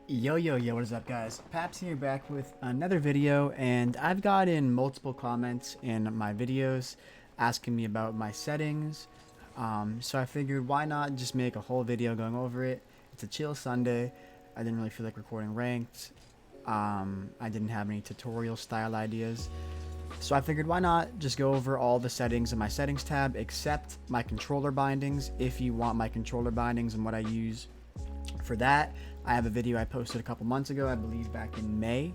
Yo, what is up, guys? Paps here, back with another video, and I've gotten multiple comments in my videos asking me about my settings. So I figured, why not just make a whole video going over it? It's a chill Sunday. I didn't really feel like recording ranked. I didn't have any tutorial style ideas. So I figured, why not just go over all the settings in my settings tab except my controller bindings. If you want my controller bindings and what I use for that, I have a video I posted a couple months ago, I believe back in May,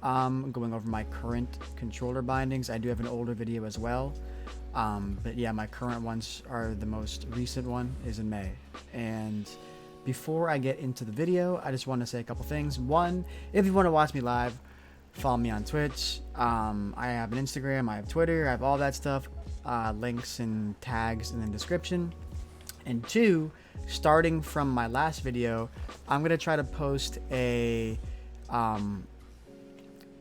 going over my current controller bindings. I do have an older video as well, but yeah, my current ones are the most recent one is in May. And before I get into the video, I just want to say a couple things. One, if you want to watch me live, follow me on Twitch. I have an Instagram, I have Twitter, I have all that stuff, links and tags in the description. And two, starting from my last video, I'm going to try to post a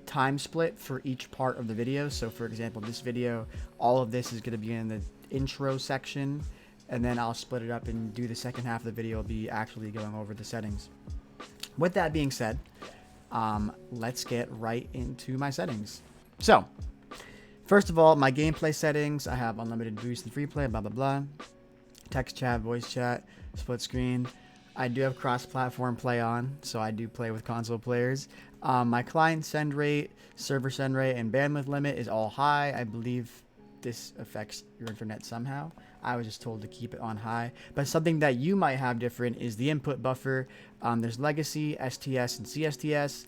time split for each part of the video. So for example, this video, all of this is going to be in the intro section, and then I'll split it up and do the second half of the video will be actually going over the settings. With that being said, let's get right into my settings. So first of all, my gameplay settings, I have unlimited boost and free play, blah blah blah, text chat, voice chat, split screen. I do have cross-platform play on, so I do play with console players. My client send rate, server send rate, and bandwidth limit is all high. I believe this affects your internet somehow. I was just told to keep it on high. But something that you might have different is the input buffer. There's legacy, STS, and CSTS.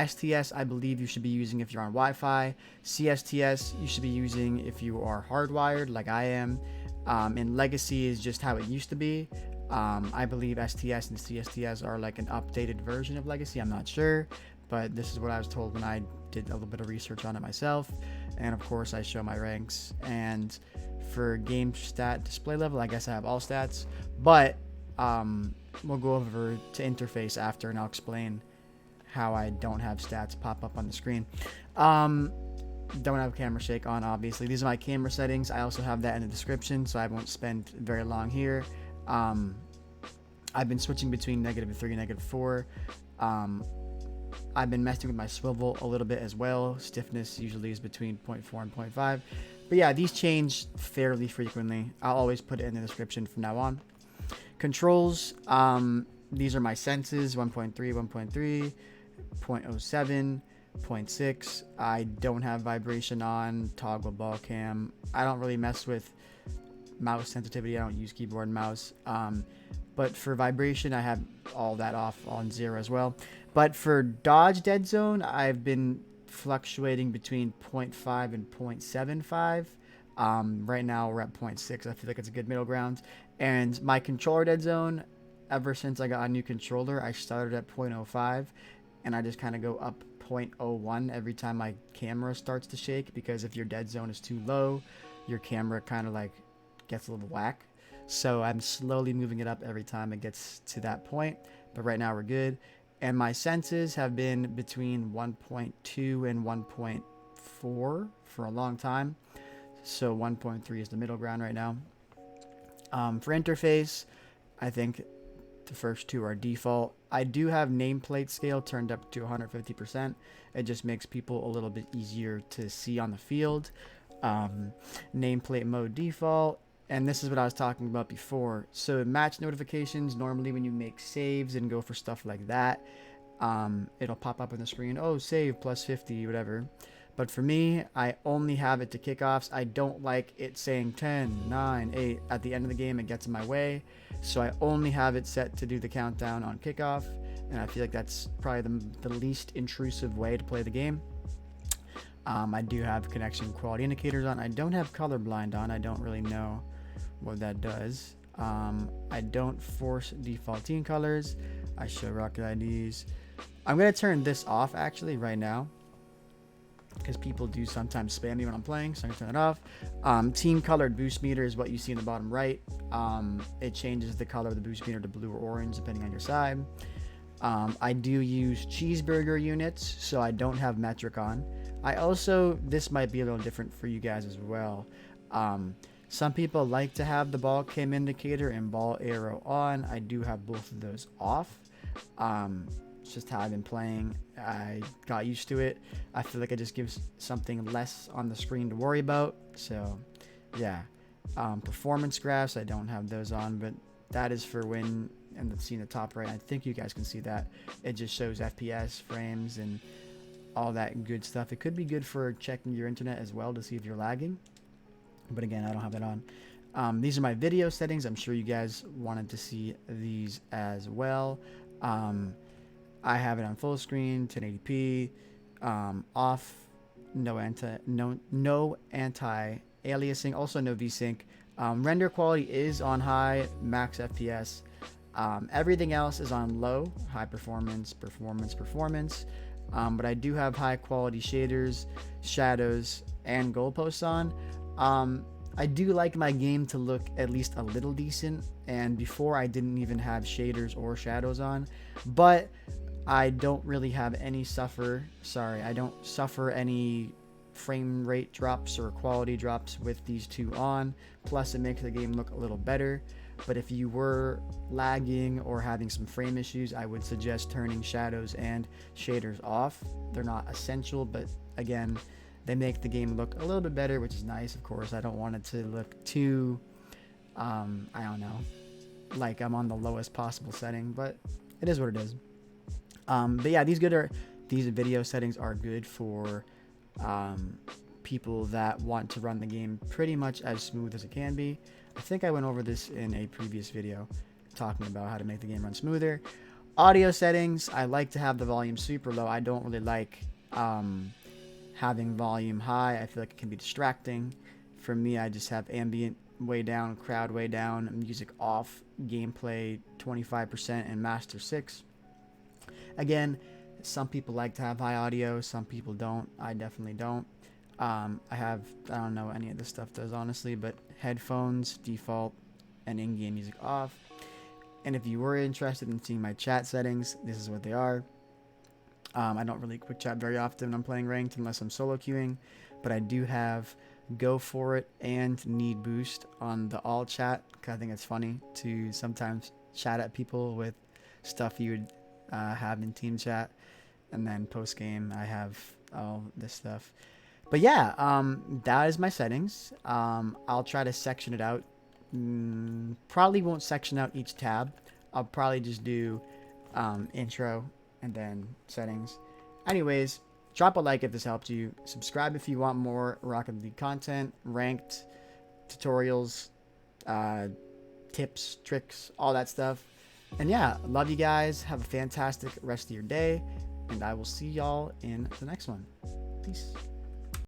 STS, I believe you should be using if you're on Wi-Fi. CSTS, you should be using if you are hardwired, like I am. And legacy is just how it used to be. I believe STS and CSTS are like an updated version of legacy. I'm not sure, but this is what I was told when I did a little bit of research on it myself. And of course I show my ranks. And for game stat display level, I guess I have all stats, but we'll go over to interface after and I'll explain how I don't have stats pop up on the screen. Don't have camera shake on, obviously. These are my camera settings. I also have that in the description, so I won't spend very long here. I've been switching between -3 and -4. I've been messing with my swivel a little bit as well. Stiffness usually is between 0.4 and 0.5. But yeah, these change fairly frequently. I'll always put it in the description from now on. Controls, these are my senses, 1.3, 1.3, 0.07, 0.6. I don't have vibration on, toggle ball cam. I don't really mess with mouse sensitivity. I don't use keyboard and mouse. But for vibration, I have all that off on 0 as well. But for dodge dead zone, I've been fluctuating between 0.5 and 0.75. Right now we're at 0.6. I feel like it's a good middle ground. And my controller dead zone, ever since I got a new controller, I started at 0.05, and I just kind of go up 0.01 every time my camera starts to shake, because if your dead zone is too low, your camera kind of like gets a little whack. So I'm slowly moving it up every time it gets to that point, but right now we're good. And my senses have been between 1.2 and 1.4 for a long time, so 1.3 is the middle ground right now. For interface, I think the first two are default. I do have nameplate scale turned up to 150%. It just makes people a little bit easier to see on the field. Nameplate mode default. And this is what I was talking about before. So match notifications, normally when you make saves and go for stuff like that, it'll pop up on the screen, oh, save plus 50, whatever. But for me, I only have it to kickoffs. I don't like it saying 10, 9, 8 at the end of the game. It gets in my way. So I only have it set to do the countdown on kickoff. And I feel like that's probably the least intrusive way to play the game. I do have connection quality indicators on. I don't have colorblind on. I don't really know what that does. I don't force default team colors. I show rocket IDs. I'm going to turn this off actually right now, because people do sometimes spam me when I'm playing, so I'm gonna turn it off. Team colored boost meter is what you see in the bottom right. It changes the color of the boost meter to blue or orange depending on your side. I do use cheeseburger units, so I don't have metric on. I also, this might be a little different for you guys as well. Some people like to have the ball cam indicator and ball arrow on. I do have both of those off. It's just how I've been playing. I got used to it. I feel like it just gives something less on the screen to worry about. So yeah. Performance graphs, I don't have those on, but that is for when, and let's see in the top right, I think you guys can see that. It just shows FPS, frames, and all that good stuff. It could be good for checking your internet as well to see if you're lagging. But again, I don't have that on. These are my video settings. I'm sure you guys wanted to see these as well. I have it on full screen, 1080p, off, no anti-aliasing, also no VSync. Render quality is on high, max FPS. Everything else is on low, high performance. But I do have high quality shaders, shadows, and goalposts on. I do like my game to look at least a little decent, and before I didn't even have shaders or shadows on, but I don't really have any I don't suffer any frame rate drops or quality drops with these two on. Plus it makes the game look a little better. But if you were lagging or having some frame issues, I would suggest turning shadows and shaders off. They're not essential, but again, they make the game look a little bit better, which is nice. Of course, I don't want it to look too I don't know, like I'm on the lowest possible setting, but it is what it is. But yeah, these video settings are good for people that want to run the game pretty much as smooth as it can be. I think I went over this in a previous video talking about how to make the game run smoother. Audio settings, I like to have the volume super low. I don't really like having volume high. I feel like it can be distracting. For me, I just have ambient way down, crowd way down, music off, gameplay 25%, and master 6. Again, some people like to have high audio, some people don't. I definitely don't. I don't know any of this stuff does, honestly, but headphones default and in-game music off. And if you were interested in seeing my chat settings, this is what they are. I don't really quick chat very often when I'm playing ranked unless I'm solo queuing, but I do have go for it and need boost on the all chat, because I think it's funny to sometimes chat at people with stuff you would have in team chat, and then post game I have all this stuff. But yeah, that is my settings. I'll try to section it out. Probably won't section out each tab. I'll probably just do intro and then settings. Anyways, drop a like if this helped you. Subscribe if you want more Rocket League content, ranked tutorials, tips, tricks, all that stuff. And yeah, love you guys. Have a fantastic rest of your day, and I will see y'all in the next one. Peace.